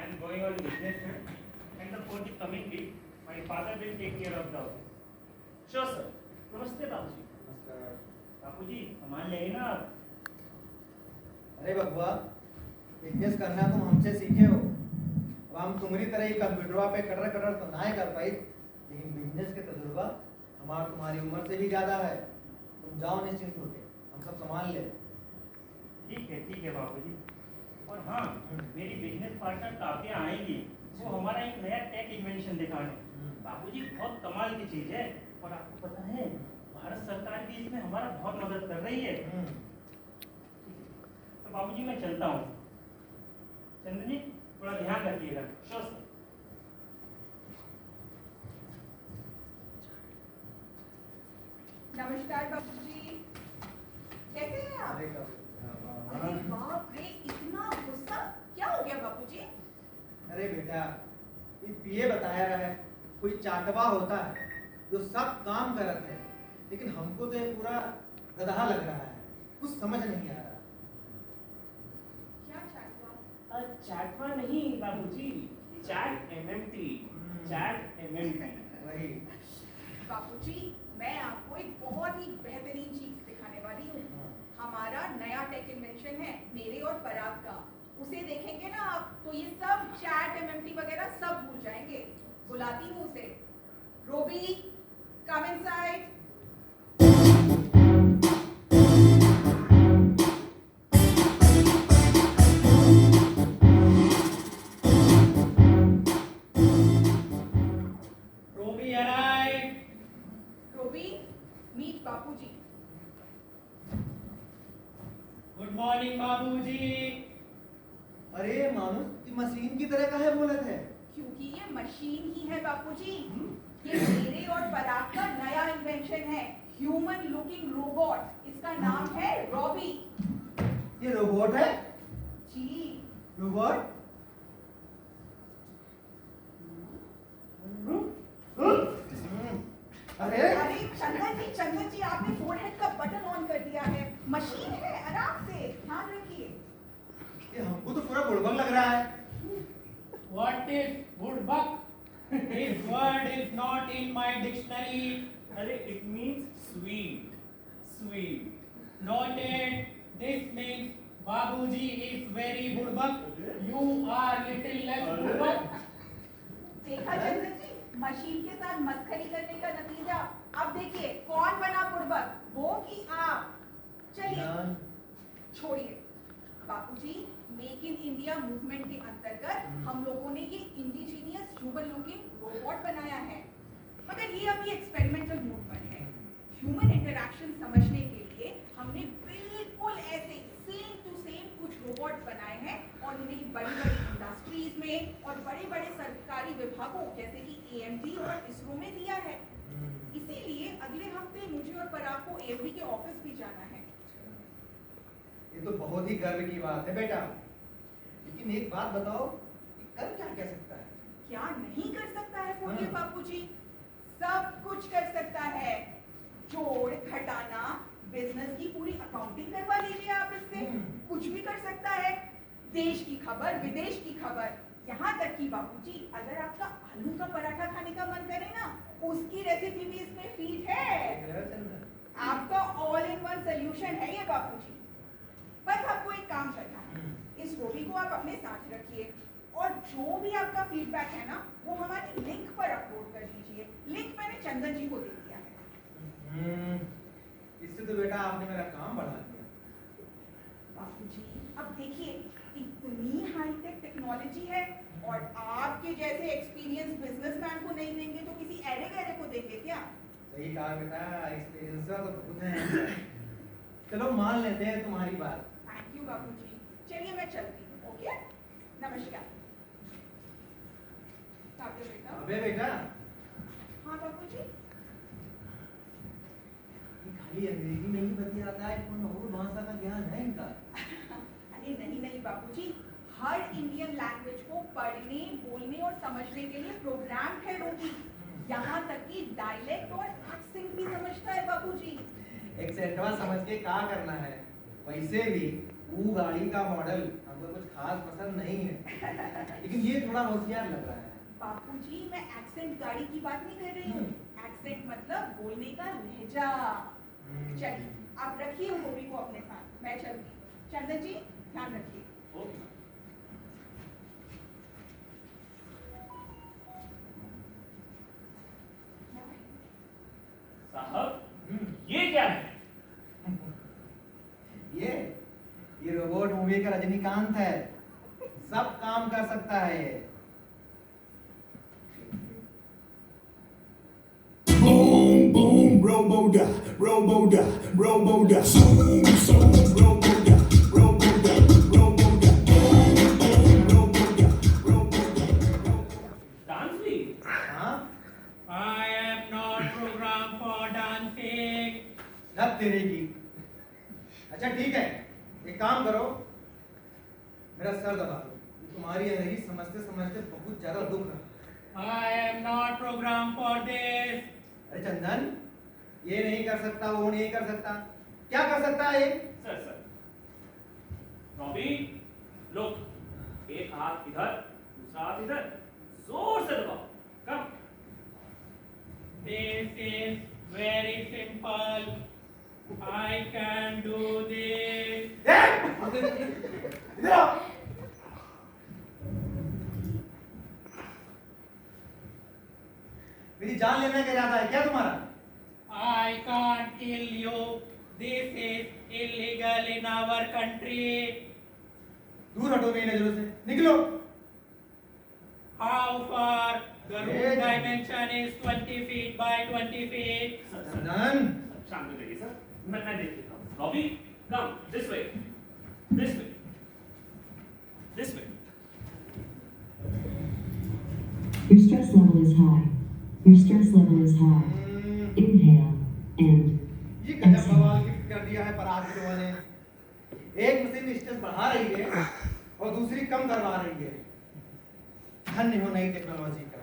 I am going on business trip, and for the coming week, my father will take care of the office. Sure sir. नमस्ते बाबूजी। नमस्कार। बापूजी सामान ले ना आप। अरे बबुआ, बिजनेस करना तुम हमसे सीखे हो। अब हम तुम्हारी तरह ही कंप्यूटरवा पे कटर कटर तो ना कर पाई, लेकिन बिजनेस के तजुर्बा हमारा तुम्हारी उम्र से भी ज्यादा है। तुम जाओ निश्चिंत होके, हम सब संभाल ले। ठीक है बापूजी। और हाँ, मेरी बिजनेस पार्टनर काव्या आएंगी, वो हमारा एक नया टेक इन्वेंशन दिखाने। बापूजी बहुत कमाल की चीज है, और आपको पता है भारत सरकार भी इसमें हमारा बहुत मदद कर रही है। तो बाबूजी मैं चलता हूँ। चंदन जी थोड़ा ध्यान रखिएगा। Sure sir. नमस्कार बाबूजी, कैसे हैं आप? अरे बाप रे, इतना गुस्सा क्या हो गया बाबूजी? अरे बेटा, ये पीए बताया रहा है, कोई चाटवा होता है जो सब काम करत है, लेकिन हमको तो ये पूरा गधा लग रहा है, कुछ समझ नहीं आ रहा। क्या चाटवा? चाटवा नहीं बाबूजी, चैट एमएमटी। चैट एमएमटी वही। बाबूजी, मैं आपको एक बहुत ही बेहतरीन चीज दिखाने वाली हूँ। हमारा नया टेक इन्वेंशन है, मेरे और पराग का। उसे देखेंगे ना आप, तो ये सब चैट एमएमटी वगैरह सब भूल जाएंगे। बुलाती हूँ उसे। रोबी, कम इनसाइड। रोबी अराइव। रोबी, मीट बापूजी। गुड मॉर्निंग बाबूजी। अरे मानुस, ये मशीन की तरह काहे बोलत है? क्योंकि ये मशीन ही है बापूजी। ये मेरे और पराग का नया इन्वेंशन है, ह्यूमन लुकिंग रोबोट। इसका नाम है रॉबी। ये रोबोट है? जी। रोबोट? अरे चंदन जी आपने फोरहेड का बटन ऑन कर दिया है। मशीन है, आराम से ध्यान रखिए। ये हमको तो पूरा बुड़बक लग रहा है। What is woodbuck? This word is not in my dictionary. अरे it means sweet. Sweet. Noted. This means Babuji is very woodbuck. You are little less woodbuck. देखा चंदन जी, मशीन के साथ मस्खरी करने का नतीजा। अब देखिए कौन बना बुड़बक, वो कि आप? चलिए छोड़िए। बापूजी, मेक इन इंडिया मूवमेंट के अंतर्गत हम लोगों ने ये इंडिजीनियस ह्यूमन लुकिंग रोबोट बनाया है, मगर ये अभी एक्सपेरिमेंटल मोड पर है। ह्यूमन इंटरैक्शन समझने के लिए हमने बिल्कुल ऐसे सेम टू सेम कुछ रोबोट बनाए हैं, और इन्हें बड़ी बड़ी इंडस्ट्रीज में और बड़े बड़े सरकारी विभागों जैसे कि एएमडी और इसरो में दिया है। इसीलिए अगले हफ्ते मुझे और पराग को एएमडी के ऑफिस भी जाना है। ये तो बहुत ही गर्व की बात है बेटा, लेकिन एक बात बताओ, ये कर क्या कह सकता है? क्या नहीं कर सकता है बोलिए बापूजी? सब कुछ कर सकता है। जोड़ घटाना, बिजनेस की पूरी अकाउंटिंग करवा लीजिए आप इससे। कुछ भी कर सकता है। देश की खबर, विदेश की खबर, यहाँ तक कि बापूजी अगर आपका आलू का पराठा खाने का मन करे ना, उसकी रेसिपी भी इसमें फीड है। आपका ऑल इन वन सोल्यूशन है ये बापूजी। बस आपको एक काम करना है, इस रोटी को आप अपने साथ रखिए, और जो भी आपका फीडबैक है ना, वो हमारी लिंक पर अपलोड कर दीजिए। लिंक मैंने चंदन जी को दे दिया है। इससे तो बेटा आपने मेरा काम बढ़ा दिया। बापूजी अब देखिए, इतनी हाईटेक टेक्नोलॉजी है, और आपके जैसे एक्सपीरियंस बिजनेसमैन को नहीं देंगे तो किसी ऐरे गैरे को देंगे क्या? सही कहा बेटा, एक्सपीरियंस तो बहुत है। चलो मान लेते हैं तुम्हारी बात। थैंक यू बापूजी। चलिए मैं चलती हूँ। ओके, नमस्कार। बेटा। अबे बेटा, हाँ बापूजी। ये खाली अंग्रेजी में ही बतियाता है, कौन और भाषा का ज्ञान है इनका? अरे नहीं बापूजी, हर इंडियन लैंग्वेज को पढ़ने, बोलने और समझने के लिए प्रोग्राम है रोटी। यहाँ तक कि डायलेक्ट और एक्सेंट भी समझता है बापूजी। एक्सेंटवा समझ के क्या करना है? वैसे भी वो गाड़ी का मॉडल हमको कुछ खास पसंद नहीं है, लेकिन ये थोड़ा होशियार लग रहा है। बापूजी, मैं एक्सेंट गाड़ी की बात नहीं कर रही हूँ। एक्सेंट मतलब बोलने का लहजा। चलिए, आप रखिए गोभी को अपने साथ, मैं चलती हूँ। चंदन जी, ध्यान रखिए। ओके। साहब, ये क्या है? ये रोबोट मूवी का रजनीकांत है, सब काम कर सकता है ये। Boom, boom, robo-da, robo-da, robo-da. Zoom, zoom, robo-da, robo-da, robo-da. Boom, boom, robo-da, robo-da. Dance भी? हाँ, I am not programmed for dancing. लत तेरे की। अच्छा ठीक है, एक काम करो, मेरा सर दबा दो। तुम्हारी एनर्जी समझते समझते बहुत ज्यादा दुख रहा। I am not programmed for this. अरे चंदन, ये नहीं कर सकता, वो नहीं कर सकता, क्या कर सकता है ये? सर रॉबी, लुक, एक हाथ इधर, दूसरा हाथ इधर, जोर से दबाओ। कम। This is very simple. I can do this. इधर आओ। मेरी जान लेने का इरादा है क्या तुम्हारा? I can't kill you. This is illegal in our country. दूर हटो मेरी नजरों से, निकलो। How far? The room Hey. dimension is 20 feet by 20 feet. चंदन, शांत हो जाइए सर, मैं देख लेता हूँ। Robbie, come, this way, this way, this way. Your stress level is high. Your stress level is high. Inhale and ये गजब बवाल गिफ्ट कर दिया है पराग बिटवा ने। एक मशीन स्ट्रेस बढ़ा रही है और दूसरी कम करवा रही है। धन्य हो नई टेक्नोलॉजी का।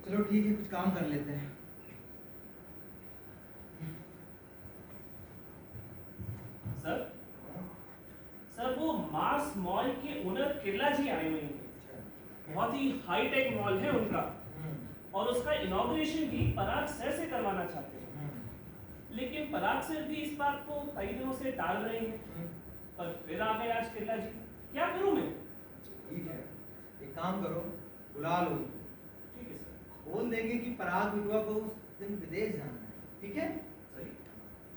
चलो ठीक है, कुछ काम कर लेते हैं। सर वो मार्स मॉल के ओनर किरला जी आए हुए हैं। बहुत ही हाईटेक मॉल है उनका, और उसका इनॉग्रेशन भी पराग सर से करवाना चाहते हैं। लेकिन पराग सर भी इस बात को कई दिनों से टाल रहे हैं, पर फिर आ गए आज किरला जी। क्या करूं मैं? ठीक है, एक काम करो, बुला लो। ठीक है सर। बोल देंगे कि पराग बिटवा को उस दिन विदेश जाना है, ठीक है? सही।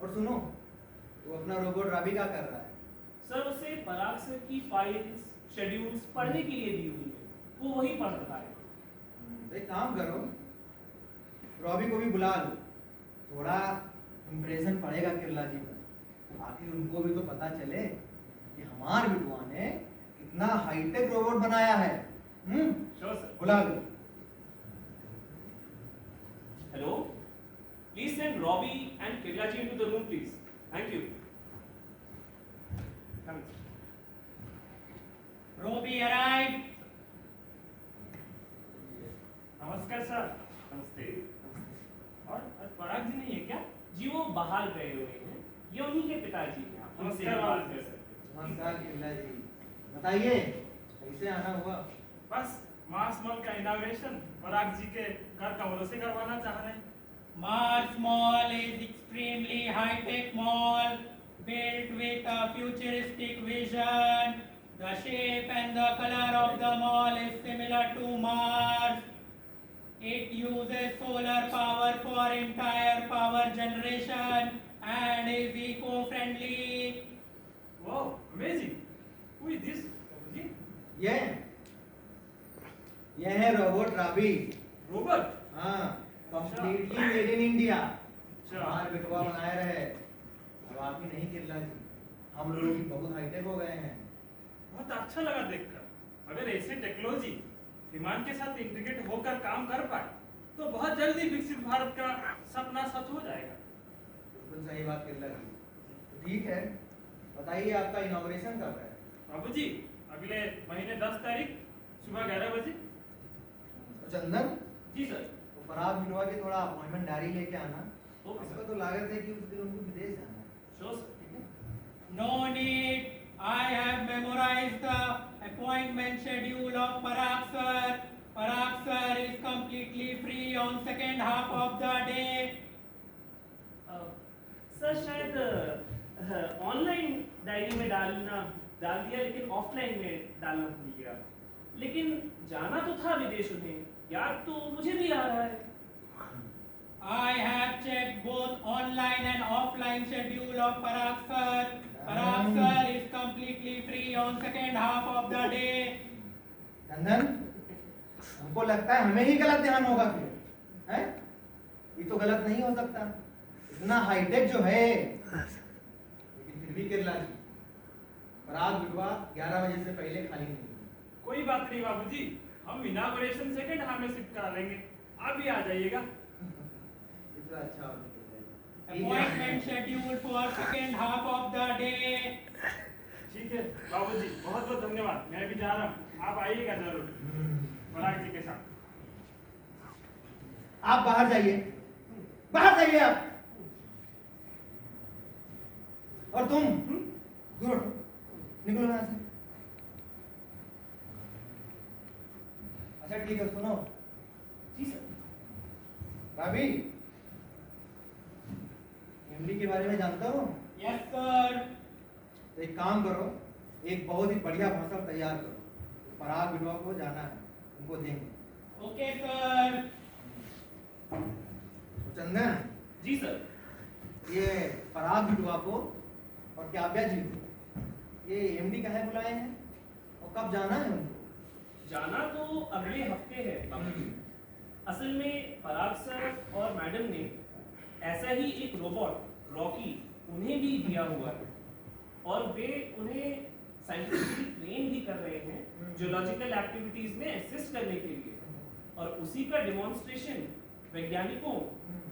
और सुनो, वो अपना रोबोट राबी क्या कर रहा है? सर उसे पराग सर की फाइल्स, शेड्यूल्स पढ़ने के लिए दी हुई है, वो वही पढ़ रहा है। तो एक काम करो, रॉबी को भी बुला लो, थोड़ा इम्प्रेशन पड़ेगा किरला जी पर। आखिर उनको भी तो पता चले कि हमारे बिटवा ने कितना हाईटेक रोबोट बनाया है। Sure sir. बुला लो। Hello, please send Robbie and Kirla ji into the room please. Thank you. Robbie arrived. नमस्कार सर। नमस्ते। और पराग जी नहीं है क्या? जी वो बाहर गए हुए हैं, ये उन्हीं के पिताजी हैं। आप उनसे नमस्कार। बात कर सकते हैं। नमस्कार किरला जी, बताइए कैसे आना हुआ? बस मार्स मॉल का इनॉग्रेशन पराग जी के घर कमरों से करवाना चाह रहे हैं। Mars Mall is extremely high-tech mall built with a futuristic vision. The shape and the color of the mall is similar to Mars. It uses solar power for entire power generation and is eco-friendly. Wow, amazing. Who is this? जी? ये है robot राबी। Robot? हाँ, completely made in India. अच्छा। हमारे बिटवा बनाए रहे। अब आप ही नहीं किरला जी, हम लोग भी बहुत हाईटेक हो गए हैं। बहुत अच्छा लगा देखकर। अगर ऐसे टेक्नोलॉजी विमान के साथ इंटीग्रेट होकर काम कर पाए तो बहुत जल्दी विकसित भारत का सपना सच हो जाएगा। बिल्कुल सही बात किरला जी। तो ठीक है, बताइए आपका इनॉग्रेशन कब है? बाबू जी, अगले महीने 10 तारीख सुबह 11 बजे। तो चंदन, जी सर। तो पराग बिटवा की थोड़ा अपॉइंटमेंट डायरी लेके आना। ओके उसका सर। तो लागत है कि उस दिन उनको विदेश जाना है। Sure sir. ठीक No need. I have memorized the appointment schedule of Parag sir. Parag sir is completely free on second half of the day. Sir शायद ऑनलाइन डायरी में डाल दिया, लेकिन ऑफलाइन में डालना भूल गया। लेकिन जाना तो था विदेश उन्हें, याद तो मुझे भी आ रहा है। I have checked both online and offline schedule of Parag sir. Parag sir is completely free on second half of the day. नंदन, हमको लगता है हमें ही गलत ध्यान होगा फिर, हैं? ये तो गलत नहीं हो सकता, इतना हाईटेक जो है, लेकिन फिर भी केरला जी, पराग विधवा 11 बजे से पहले खाली नहीं। कोई बात नहीं बाबूजी, हम इनागुरेशन सेकंड हाफ में शिफ्ट करा लेंगे, आप भी आ जाइएगा। इतना अच्छा हो Appointment scheduled for second half of the day. ठीक है बाबूजी, बहुत बहुत धन्यवाद। मैं भी जा रहा हूँ, आप आइएगा जरूर पराग जी के साथ। आप बाहर जाइए, बाहर जाइए आप। और तुम दूर हटो, निकलो यहाँ से। अच्छा ठीक है, सुनो। जी सर। भाभी, एमडी के बारे में जानते हो? Yes sir. तो एक काम करो, एक बहुत ही बढ़िया भाषण तैयार करो, पराग विधवा को जाना है, उनको देंगे। Okay sir. तो चंदन, जी सर। ये पराग विधवा को और काव्या जी को ये एमडी काहे बुलाए हैं और कब जाना है उनको? जाना तो अगले हफ्ते है बाबूजी। असल में पराग सर और मैडम ने ऐसा ही एक रोबोट रॉकी उन्हें भी दिया हुआ है, और वे उन्हें साइंटिफिकली ट्रेन भी कर रहे हैं जियोलॉजिकल एक्टिविटीज में असिस्ट करने के लिए, और उसी का डेमोन्स्ट्रेशन वैज्ञानिकों,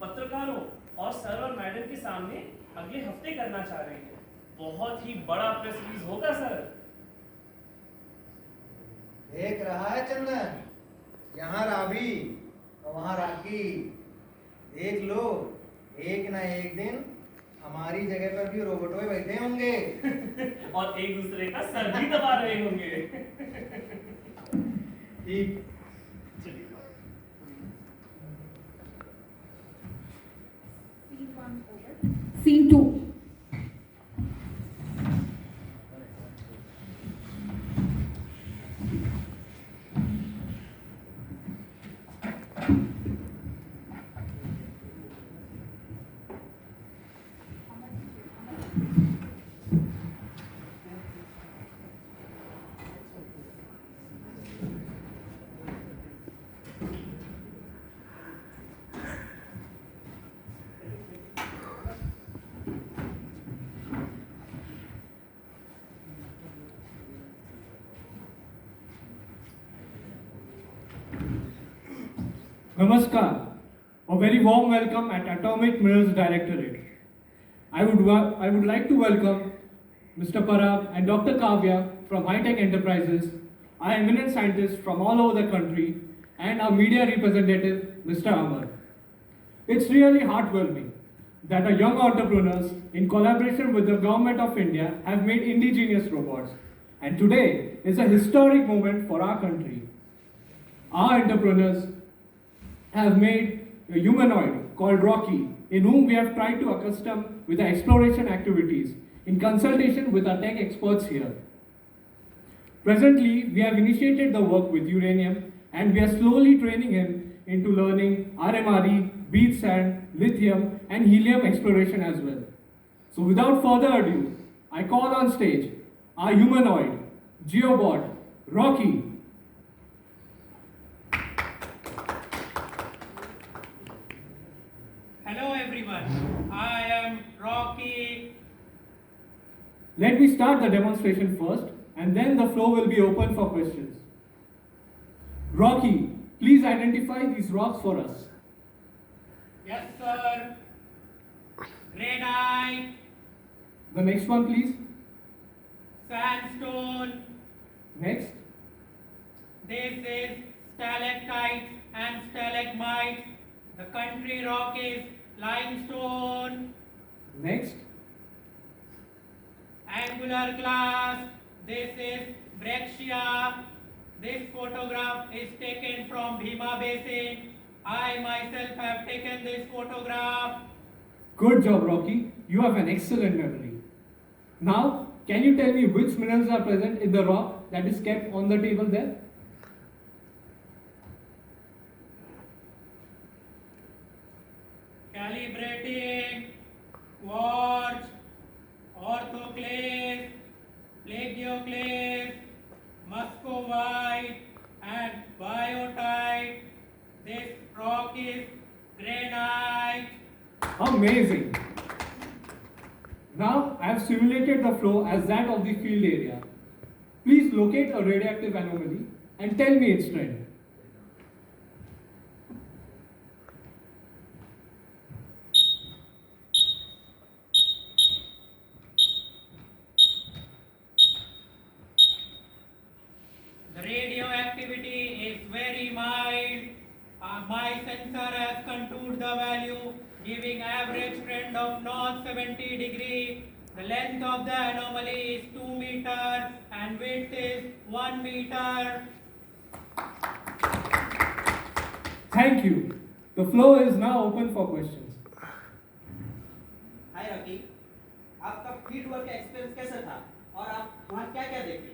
पत्रकारों और सर और मैडम के सामने अगले हफ्ते करना चाह रहे हैं। बहुत ही बड़ा प्रेस रिलीज होगा सर। देख रहा है चंदन, यहाँ रावी और वहाँ राखी, देख लो, एक ना एक दिन हमारी जगह पर भी रोबोटों बैठे होंगे और एक दूसरे का सर भी दबा रहे होंगे। ठीक। चलिए। Scene 1 over. Scene 2. Namaskar. A very warm welcome at Atomic Minerals Directorate. I would like to welcome Mr. Parag and Dr. Kavya from High-Tech Enterprises, our eminent scientists from all over the country, and our media representative, Mr. Amar. It's really heartwarming that our young entrepreneurs, in collaboration with the Government of India, have made indigenous robots. And today is a historic moment for our country. Our entrepreneurs have made a humanoid called Rocky, in whom we have tried to accustom with our exploration activities in consultation with our tech experts here. Presently, we have initiated the work with uranium, and we are slowly training him into learning RMRE, beach sand, lithium, and helium exploration as well. So without further ado, I call on stage our humanoid, Geobot, Rocky. Hello everyone. I am Rocky. Let me start the demonstration first, and then the floor will be open for questions. Rocky, please identify these rocks for us. Yes sir. Granite, The next one, please. sandstone. Next. This is stalactites and stalagmites. The country rock is limestone. Next. angular glass. This is Brexia. This photograph is taken from Bhima Basin. I myself have taken this photograph. Good job, Rocky. You have an excellent memory. Now, can you tell me which minerals are present in the rock that is kept on the table there? Calibrating, quartz, orthoclase, plagioclase, muscovite, and biotite. This rock is granite. Amazing! Now, I have simulated the flow as that of the field area. Please locate a radioactive anomaly and tell me its trend. The radioactivity is very mild. My sensor has contoured the value, giving average trend of north 70 degree. The length of the anomaly is 2 meters and width is 1 meter. Thank you. The floor is now open for questions. Hi Rocky, आपका field work का experience कैसा था और आप वहाँ क्या क्या देखे?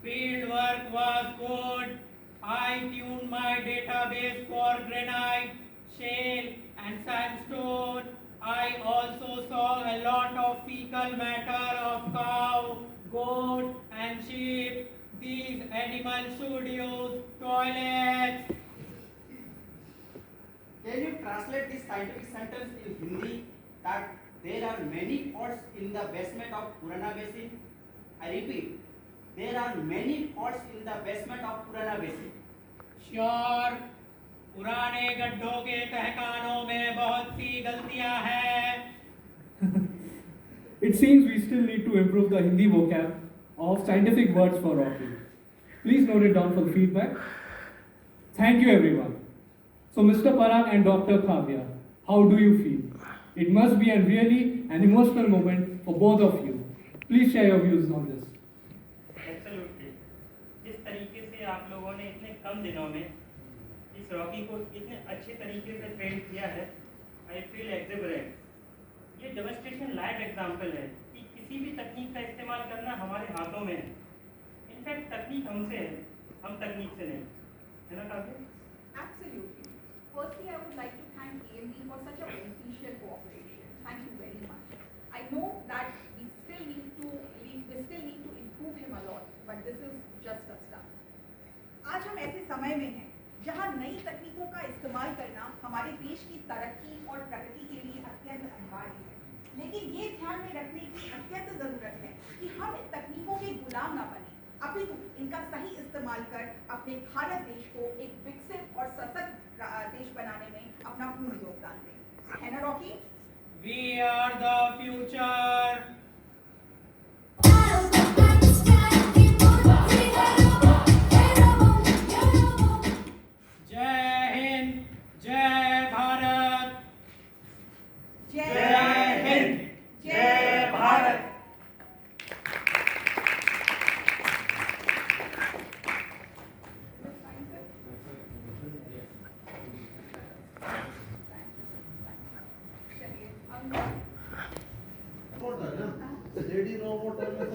Field work was good. I tuned my database for granite, shale and sandstone. I also saw a lot of fecal matter of cow, goat and sheep. These animals should use toilets. Can you translate this scientific sentence in Hindi that there are many pots in the basement of Purana Basin? I repeat, there are many pots in the basement of Purana Basin. Sure. पुराने गड्ढों के तहखानों में बहुत सी गलतियां हैं. It seems we still need to improve the Hindi vocab of scientific words for Rocky. Please note it down for the feedback. Thank you, everyone. So, Mr. Parag and Dr. Kavya, how do you feel? It must be really an emotional moment for both of you. Please share your views on this. Absolutely. जिस तरीके से आप लोगों ने इतने कम दिनों में इस रॉकी को इतने अच्छे तरीके से ट्रेन किया है, आई फील एक्सुबरेंट। ये डेमोन्स्ट्रेशन लाइव एग्जांपल है कि किसी भी तकनीक का इस्तेमाल करना हमारे हाथों में है। इनफैक्ट तकनीक हमसे है, हम तकनीक से नहीं, है ना काव्य? Absolutely. Firstly, I would like to thank AMD for such a beneficial cooperation. Thank you very much. I know that we still need to improve him a lot, but this is just a start. आज हम ऐसे समय में हैं जहां नई तकनीकों का इस्तेमाल करना हमारे देश की तरक्की और प्रगति के लिए अत्यंत अनिवार्य है। लेकिन ये ध्यान में रखने की अत्यंत जरूरत है कि हम इन तकनीकों के गुलाम ना बने, अपितु इनका सही इस्तेमाल कर अपने भारत देश को एक विकसित और सशक्त देश बनाने में अपना पूर्ण योगदान दें। है ना Rocky? We are the future. जय हिंद, जय भारत. जय हिंद, जय भारत। चलिए, अंकल। Ready robot